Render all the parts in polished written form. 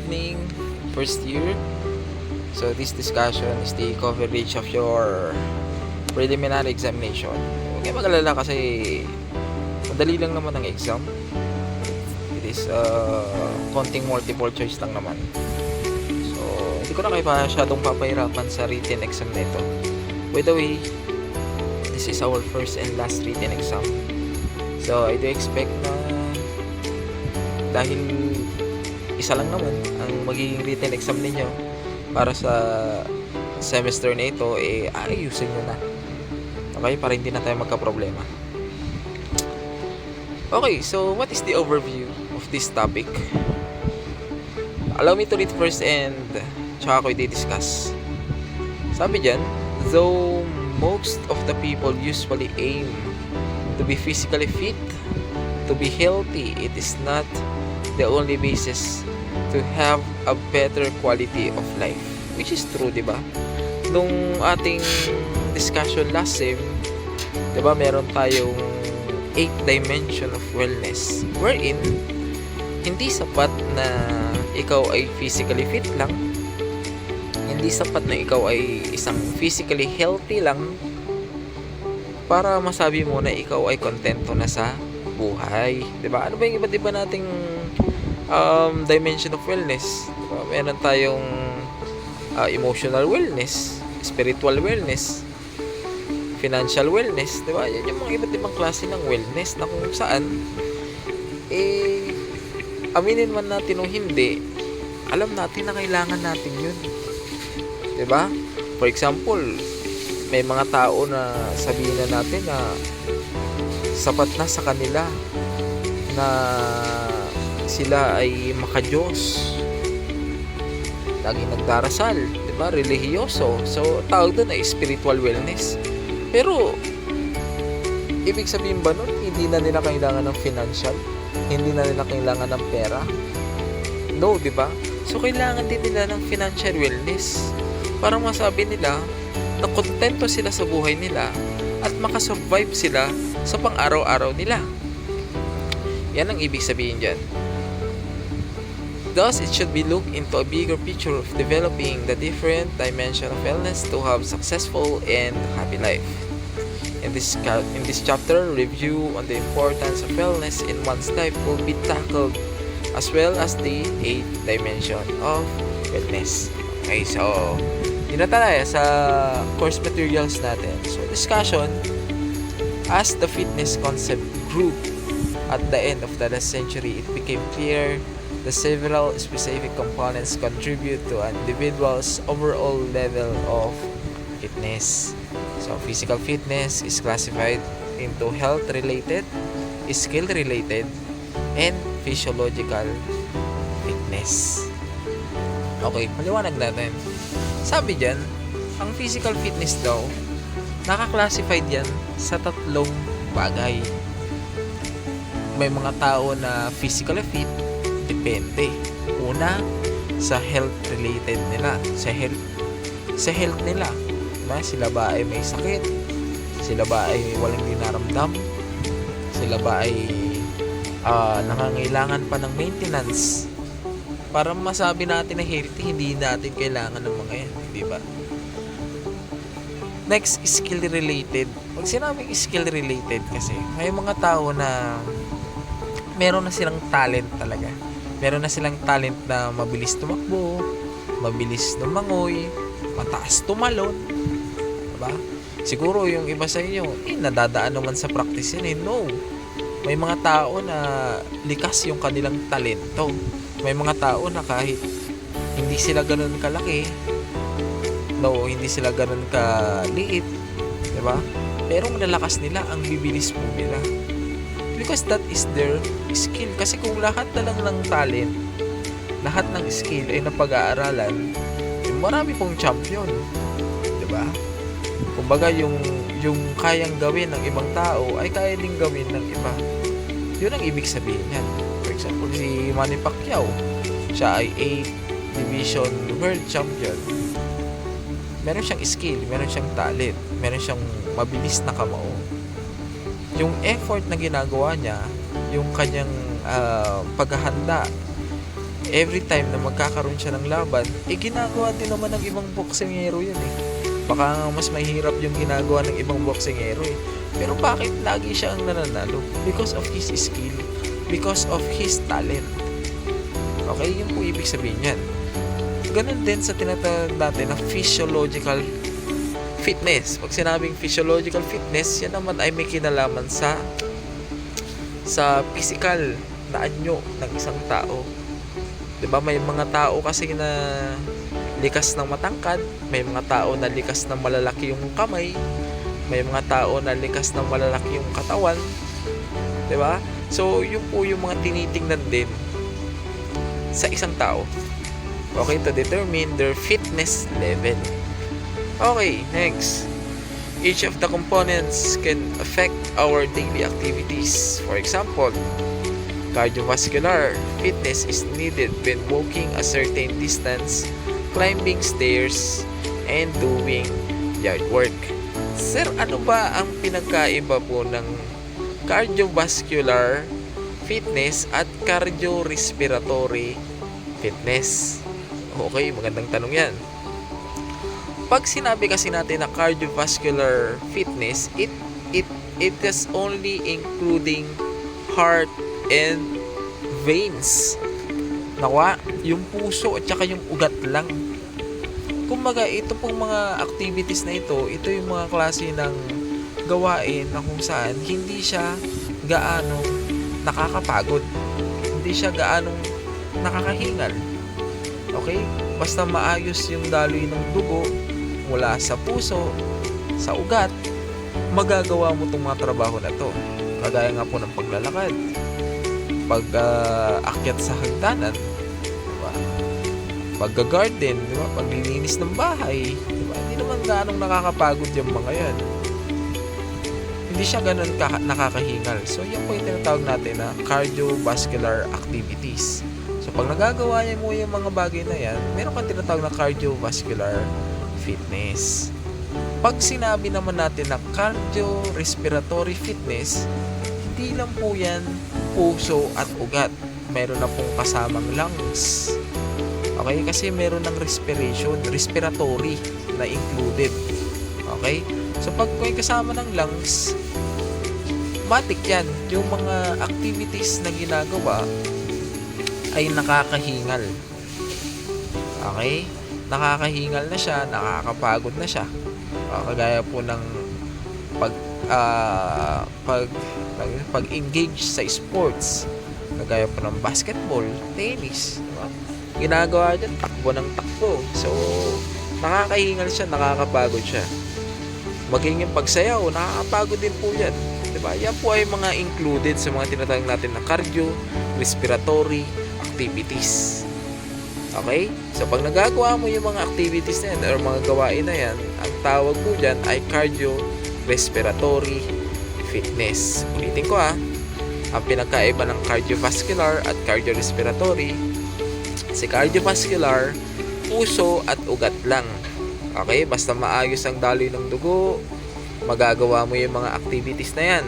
evening, first year. So this discussion is the coverage of your preliminary examination. Huwag kayo mag-alala kasi madali lang naman ang exam. It is konting multiple choice lang naman. So hindi ko na kayo masyadong papahirapan sa written exam nito. By the way, this is our first and last written exam. So I do expect na dahil isa lang naman ang magiging written exam ninyo para sa semester na ito, ayusin nyo na. Okay? Para hindi na tayo magka-problema. Okay, so what is the overview of this topic? Allow me to read first and tsaka ko i-discuss. Sabi dyan, though most of the people usually aim to be physically fit, to be healthy, it is not the only basis to have a better quality of life. Which is true, di ba? Nung ating discussion last sem, di ba, meron tayong 8 dimension of wellness. Wherein, hindi sapat na ikaw ay physically fit lang. Hindi sapat na ikaw ay isang physically healthy lang para masabi mo na ikaw ay kontento na sa buhay. Di ba? Ano ba yung iba't iba nating dimension of wellness? Diba? Meron tayong emotional wellness, spiritual wellness, financial wellness, diba? Yan yung mga iba't ibang klase ng wellness na kung saan aminin man natin o hindi, alam natin na kailangan natin yun, diba? For example, may mga tao na sabihin na natin na sapat na sa kanila na sila ay makadiyos, lagi nagdarasal, diba? Relihiyoso. So tawag doon ay spiritual wellness. Pero ibig sabihin ba nun, hindi na nila kailangan ng financial, hindi na nila kailangan ng pera? No, diba? So kailangan din nila ng financial wellness para masabi nila na kontento sila sa buhay nila at makasurvive sila sa pang-araw-araw nila. Yan ang ibig sabihin dyan. Thus, it should be looked into a bigger picture of developing the different dimension of wellness to have successful and happy life. In this chapter, review on the importance of wellness in one's life will be tackled, as well as the 8th dimension of wellness. Okay, so yun na tayo sa course materials natin. So, discussion, as the fitness concept grew at the end of the last century, it became clear the several specific components contribute to an individual's overall level of fitness. So, physical fitness is classified into health-related, skill-related, and physiological fitness. Okay, maliwanag natin. Sabi dyan, ang physical fitness daw, naka-classified yan sa 3 bagay. May mga tao na physically fit, depende. Una, sa health related nila, sa health nila. Diba? Sila ba ay may sakit? Sila ba ay walang dinaramdam? Sila ba ay nangangailangan pa ng maintenance? Para masabi natin na healthy, hindi natin kailangan ng mga yan, di ba? Next, skill related. Pag sinabing skill related kasi, may mga tao na meron na silang talent talaga. Meron na silang talent na mabilis tumakbo, mabilis lumangoy, mataas tumalon. Diba? Siguro yung iba sa inyo, nadadaan naman sa practice yan. No. May mga tao na likas yung kanilang talento. May mga tao na kahit hindi sila ganun kalaki, no, hindi sila ganun kaliit, diba? Pero ang lalakas nila, ang bibilis mo nila. Because that is their skill. Kasi kung lahat na lang ng talent, lahat ng skill ay napag-aaralan, marami pong champion. Diba? Kumbaga yung kayang gawin ng ibang tao ay kaya din gawin ng iba. Yun ang ibig sabihin yan. For example, si Manny Pacquiao, siya ay 8 Division World Champion. Meron siyang skill, meron siyang talent, meron siyang mabilis na kamao. Yung effort na ginagawa niya, yung kanyang paghahanda, every time na magkakaroon siya ng laban, ginagawa din naman ng ibang boksingero yun eh. Baka nga mas mahirap yung ginagawa ng ibang boksingero eh. Pero bakit lagi siya ang nananalo? Because of his skill, because of his talent. Okay, yun po ibig sabihin yan. Ganun din sa tinatawag natin na physiological fitness. Pag sinabing physiological fitness, yan naman ay may kinalaman sa physical na anyo ng isang tao. 'Di ba? May mga tao kasi na likas ng matangkad, may mga tao na likas ng malalaki yung kamay, may mga tao na likas ng malalaki yung katawan. 'Di ba? So, yun po yung mga tinitingnan din sa isang tao. Okay, to determine their fitness level. Okay, next. Each of the components can affect our daily activities. For example, cardiovascular fitness is needed when walking a certain distance, climbing stairs, and doing yard work. Sir, ano ba ang pinagkaiba po ng cardiovascular fitness at cardiorespiratory fitness? Okay, magandang tanong yan. Pag sinabi kasi natin na cardiovascular fitness, it is only including heart and veins. Nawa, yung puso at saka yung ugat lang. Kumbaga, ito pong mga activities na ito yung mga klase ng gawain na kung saan hindi siya gaano nakakapagod. Hindi siya gaano nakakahingal. Okay? Basta maayos yung daloy ng dugo mula sa puso, sa ugat, magagawa mo itong mga trabaho na to. Kagaya nga po ng paglalakad, pag-akyat sa hagdanan, diba? Pag-garden, diba? Paglilinis ng bahay, diba? Hindi naman ganong nakakapagod yung mga yan. Hindi siya ganon nakakahingal. So, yan po yung tinatawag natin na cardiovascular activities. So, pag nagagawa niya mo yung mga bagay na yan, meron kang tinatawag na cardiovascular fitness. Pag sinabi naman natin na cardiorespiratory fitness, hindi lang po yan puso at ugat. Meron na pong kasamang lungs. Okay? Kasi meron ng respiratory na included. Okay? So, pag may kasama ng lungs, matik yan. Yung mga activities na ginagawa ay nakakahingal. Okay? Nakakahingal na siya, nakakapagod na siya. Kagaya po ng pag-engage sa sports. Kagaya po ng basketball, tennis. Diba? Ginagawa dyan, takbo ng takbo. So, nakakahingal siya, nakakapagod siya. Maging yung pagsayaw, nakakapagod din po yan. Diba? Yan po ay mga included sa mga tinatawag natin na cardio-respiratory activities. Okay? So, pag nagagawa mo yung mga activities na yan or mga gawain na yan, ang tawag po dyan ay cardiorespiratory fitness. Ulitin ko ang pinagkaiba ng cardiovascular at cardiorespiratory. Si cardiovascular, puso at ugat lang. Okay? Basta maayos ang daloy ng dugo, magagawa mo yung mga activities na yan.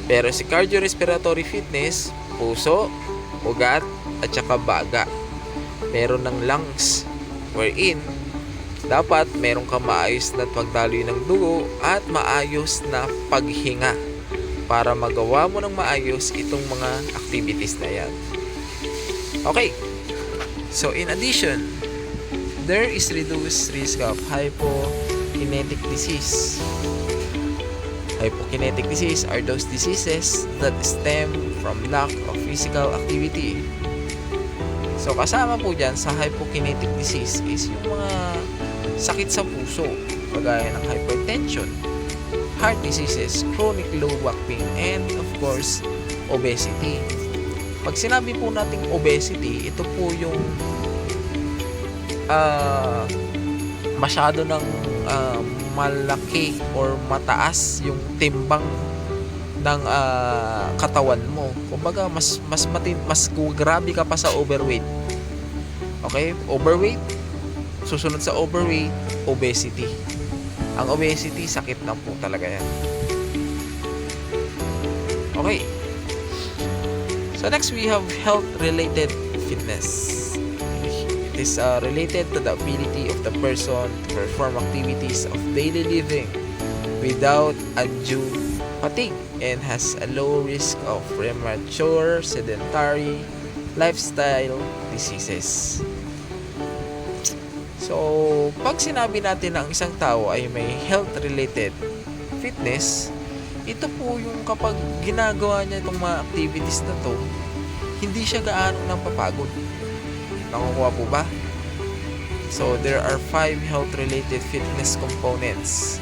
Pero si cardiorespiratory fitness, puso, ugat, at saka baga. Meron ng lungs wherein dapat meron ka maayos na pagdaloy ng dugo at maayos na paghinga para magawa mo ng maayos itong mga activities na yan. Okay. So, in addition, there is reduced risk of hypokinetic disease. Hypokinetic disease are those diseases that stem from lack of physical activity. So, kasama po dyan sa hypokinetic disease is yung mga sakit sa puso, kagaya ng hypertension, heart diseases, chronic low back pain, and of course, obesity. Pag sinabi po nating obesity, ito po yung masyado ng malaki or mataas yung timbang ng katawan mo. Kumbaga mas grabe ka pa sa overweight. Okay? Overweight. Susunod sa overweight, obesity. Ang obesity, sakit na po talaga yan. Okay. So next we have health-related fitness. It is related to the ability of the person to perform activities of daily living without undue fatigue and has a low risk of premature sedentary lifestyle diseases. So, pag sinabi natin na ang isang tao ay may health-related fitness, ito po yung kapag ginagawa niya itong mga activities na to, hindi siya gaano napapagod. Nakukuha po ba? So, there are 5 health-related fitness components.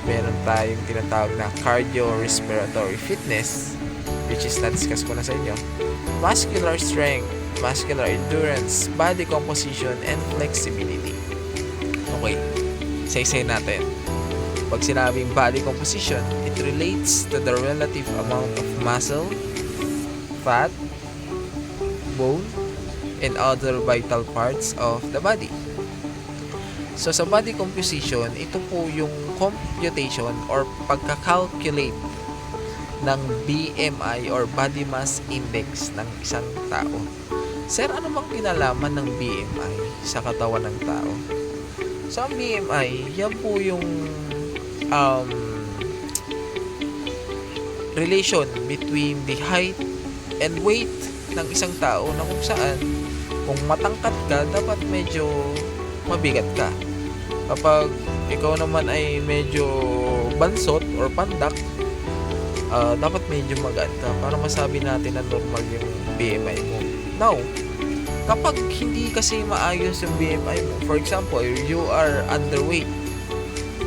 Meron tayong tinatawag na cardio-respiratory fitness, which is na-discuss ko na sa inyo. Muscular strength, muscular endurance, body composition, and flexibility. Okay, isa-isay natin. Pag sinabing body composition, it relates to the relative amount of muscle, fat, bone, and other vital parts of the body. So sa body composition, ito po yung computation or pagka-calculate ng BMI or body mass index ng isang tao. Sir, ano bang kinalaman ng BMI sa katawan ng tao? So ang BMI, yan po yung relation between the height and weight ng isang tao na kung saan kung matangkad ka, dapat medyo mabigat ka. Kapag ikaw naman ay medyo bansot or pandak, dapat medyo magaan ka para masabi natin na normal yung BMI mo. Now, kapag hindi kasi maayos yung BMI mo, for example, you are underweight.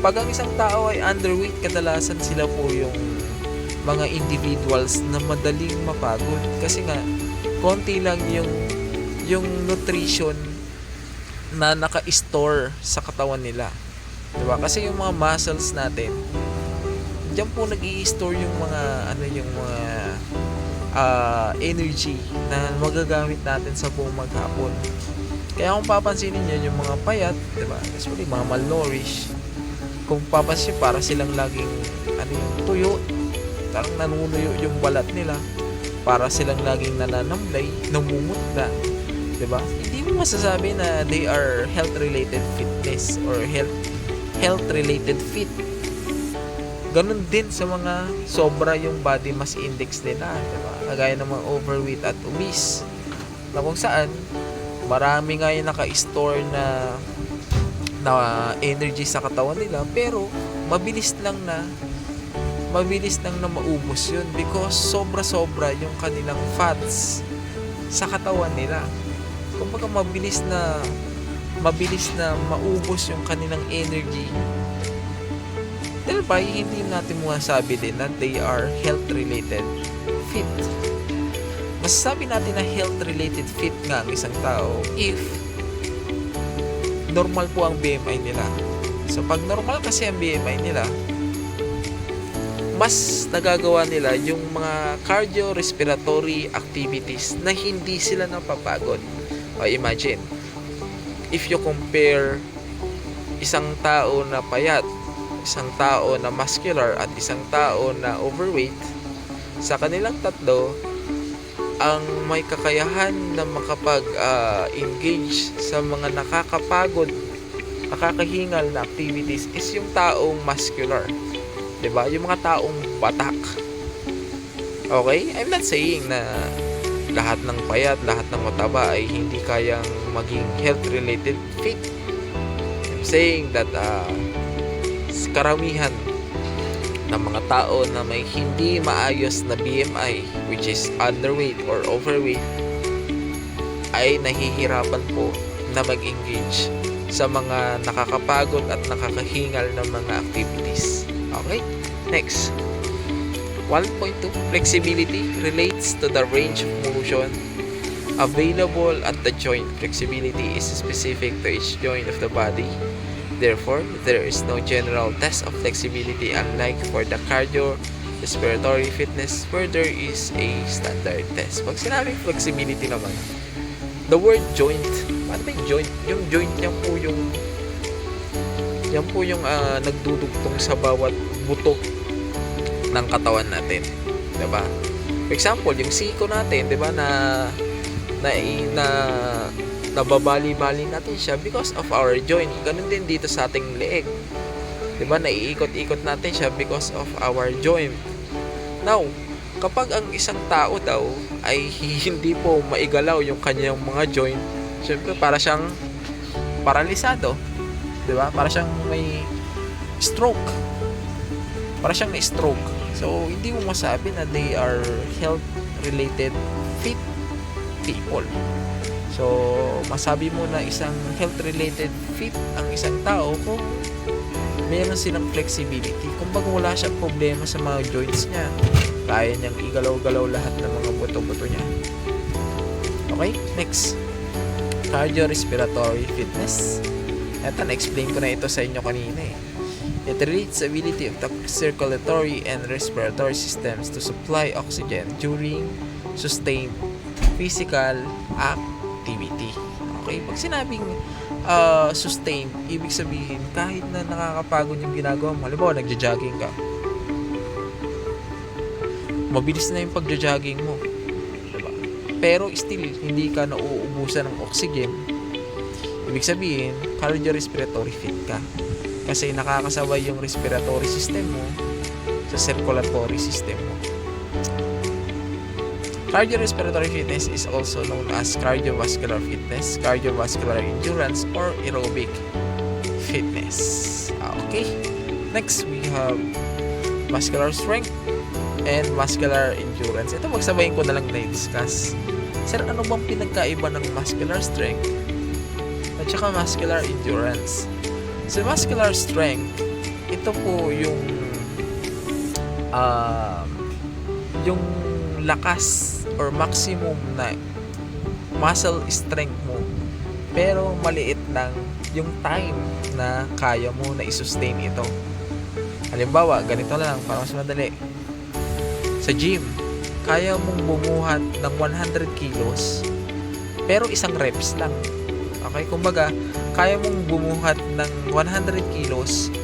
Pag ang isang tao ay underweight, kadalasan sila po yung mga individuals na madaling mapagod kasi nga konti lang yung nutrition na naka-store sa katawan nila. Diba? Kasi yung mga muscles natin, diyan po nag-i-store yung mga energy na magagamit natin sa buong maghapon. Kaya kung papansinin niyo yung mga payat, diba? Especially mga malnourished, kung papansin para silang laging tuyo, parang nanunuyo yung balat nila, para silang laging nananamlay, namumutla, 'di ba? Hindi mo masasabi na they are health related fitness or health related fit. Ganun din sa mga sobra yung body mass index nila, 'di ba? Kagaya ng mga overweight at obese, na kung saan marami nga yung naka-store na energy sa katawan nila, pero mabilis lang na maubos yun because sobra-sobra yung kanilang fats sa katawan nila. Kumbaga mabilis na maubos yung kanilang energy. Thereby, hindi natin masasabi din na they are health-related fit. Masasabi natin na health-related fit nga ang isang tao if normal po ang BMI nila. So, pag normal kasi ang BMI nila, mas nagagawa nila yung mga cardio-respiratory activities na hindi sila napapagod. Imagine, if you compare isang tao na payat, isang tao na muscular, at isang tao na overweight, sa kanilang tatlo, ang may kakayahan na makapag-engage sa mga nakakahingal na activities is yung taong muscular. 'Di ba? Yung mga taong batak. Okay? I'm not saying na lahat ng payat, lahat ng mataba ay hindi kayang maging health-related fit. I'm saying that karamihan ng mga tao na may hindi maayos na BMI, which is underweight or overweight, ay nahihirapan po na mag-engage sa mga nakakapagod at nakakahingal na mga activities. Okay? Next. 1.2. Flexibility relates to the range of motion available at the joint. Flexibility is specific to each joint of the body. Therefore, there is no general test of flexibility unlike for the cardio-respiratory fitness where there is a standard test. Pag sinabing flexibility naman, the word joint, ano ba yung joint? Yung joint, yan po yung nagdudugtong sa bawat buto ng katawan natin. Diba? For example, yung siko natin, diba, na na, na nababali-bali natin siya because of our joint. Ganun din dito sa ating leeg. 'Di ba? Naiikot-ikot natin siya because of our joint. Now, kapag ang isang tao daw ay hindi po maigalaw yung kanyang mga joint, syempre para siyang paralisado, 'di ba? Para siyang may stroke. Para siyang na-stroke. So, hindi mo masabi na they are health-related fit people. So, masabi mo na isang health-related fit ang isang tao kung meron silang flexibility. Kumbaga wala siyang problema sa mga joints niya. Kaya niyang igalaw-galaw lahat ng mga buto-buto niya. Okay, next. Cardiorespiratory fitness. Ito, na-explain ko na ito sa inyo kanina eh. It relates the ability of the circulatory and respiratory systems to supply oxygen during sustained physical activity. Okay, pag sinabing sustained, ibig sabihin kahit na nakakapagod yung ginagawa mo, halimbawa nagja-jogging ka, mabilis na yung pagja-jogging mo, diba? Pero still hindi ka nauubusan ng oxygen, ibig sabihin cardiorespiratory fit ka kasi nakakasabay yung respiratory system mo sa circulatory system mo. Cardiorespiratory fitness is also known as cardiovascular fitness, cardiovascular endurance, or aerobic fitness. Okay. Next, we have muscular strength and muscular endurance. Ito magsabayin ko na lang na-discuss. Sir, ano bang pinagkaiba ng muscular strength at saka muscular endurance? So, muscular strength, ito po yung lakas or maximum na muscle strength mo, pero maliit lang yung time na kaya mo na i-sustain ito. Halimbawa, ganito lang para mas madali. Sa gym, kaya mong bumuhat ng 100 kilos pero isang reps lang. Okay, kumbaga kaya mong bumuhat ng 100 kilos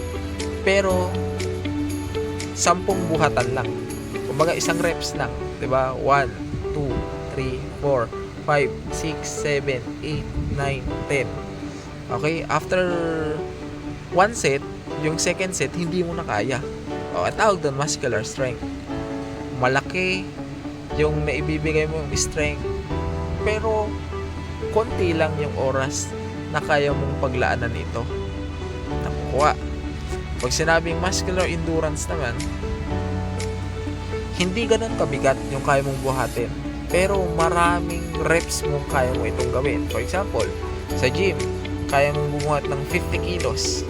pero 10 buhatan lang. Kumbaga isang reps lang, 'di ba? 1 2 3 4 5 6 7 8 9 10. Okay, after one set, yung second set hindi mo na kaya. Ang tawag doon muscular strength. Malaki yung naibibigay mo yung strength, pero konti lang yung oras na kaya mong paglaanan ito. Nakukuha. Pag sinabing muscular endurance naman, hindi ganun kabigat yung kaya mong buhatin, pero maraming reps mong kaya mo itong gawin. For example, sa gym, kaya mong bumuhat ng 50 kilos,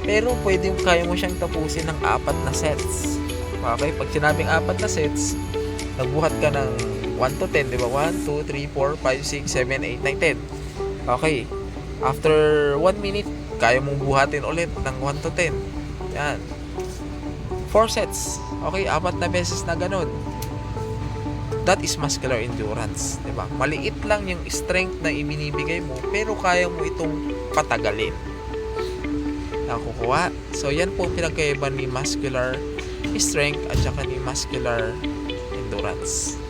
pero kaya mo siyang tapusin ng 4 na sets. Okay, pag sinabing 4 na sets, nagbuhat ka ng 1 to 10, di ba? 1, 2, 3, 4, 5, 6, 7, 8, 9, 10. Okay, after 1 minute, kaya mong buhatin ulit ng 1 to 10. Yan. 4 sets. Okay, 4 na beses na ganun. That is muscular endurance, di ba? Maliit lang yung strength na ibinibigay mo, pero kaya mo itong patagalin. Nakukuha. So, yan po pinagkaiba ni muscular strength at saka ni muscular endurance.